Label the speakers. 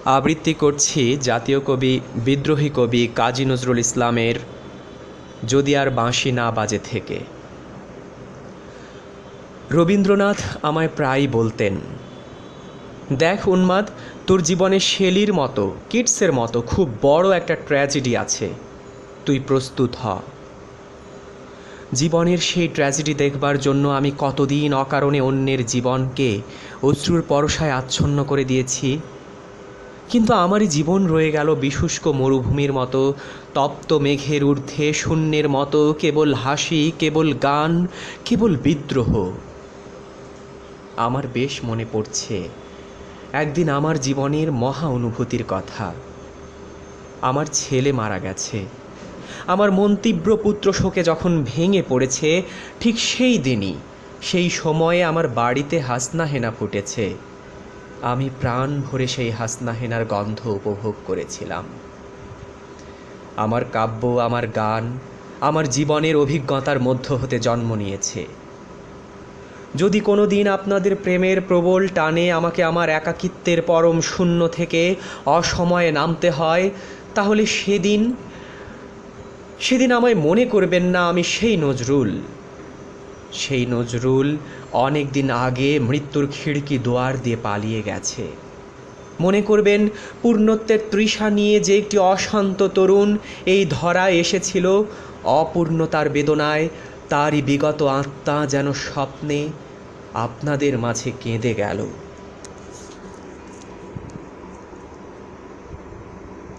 Speaker 1: আবৃত্তি করছি জাতীয় কবি বিদ্রোহী কবি কাজী নজরুল ইসলামের যদি আর বাঁশি না বাজে থেকে। রবীন্দ্রনাথ আমায় প্রায়ই বলতেন, দেখ উন্মাদ, তোর জীবনে শেলির মতো, কিটসের মতো খুব বড় একটা ট্র্যাজেডি আছে, তুই প্রস্তুত হ। জীবনের সেই ট্র্যাজেডি দেখবার জন্য আমি কতদিন অকারণে অন্যের জীবনকে অশ্রুর পরশায় আচ্ছন্ন করে দিয়েছি, কিন্তু আমারই জীবন রয়ে গেল বিশুষ্ক মরুভূমির মতো, তপ্ত মেঘের ঊর্ধ্বে শূন্যের মতো, কেবল হাসি, কেবল গান, কেবল বিদ্রোহ। আমার বেশ মনে পড়ছে একদিন আমার জীবনের মহা অনুভূতির কথা। আমার ছেলে মারা গেছে। আমার মন তীব্র পুত্র শোকে যখন ভেঙে পড়েছে, ঠিক সেই দিনই, সেই সময়ে আমার বাড়িতে হাসনা হেনা ফুটেছে। আমি প্রাণ ভরে সেই হাসনা হেনার গন্ধ উপভোগ করেছিলাম। আমার কাব্য, আমার গান, আমার জীবনের অভিজ্ঞতার মধ্য হতে জন্ম নিয়েছে। যদি কোনো দিন আপনাদের প্রেমের প্রবল টানে আমাকে আমার একাকিত্বের পরম শূন্য থেকে অসময়ে নামতে হয়, তাহলে সেদিন আমায় মনে করবেন না আমি সেই নজরুল অনেক দিন আগে মৃত্যুর খিড়কি দুয়ার দিয়ে পালিয়ে গেছে। মনে করবেন পূর্ণত্বের তৃষা নিয়ে যে একটি অশান্ত তরুণ এই ধরায় এসেছিল, অপূর্ণতার বেদনায় তারই বিগত আত্মা যেন স্বপ্নে আপনাদের মাঝে কেঁদে গেল।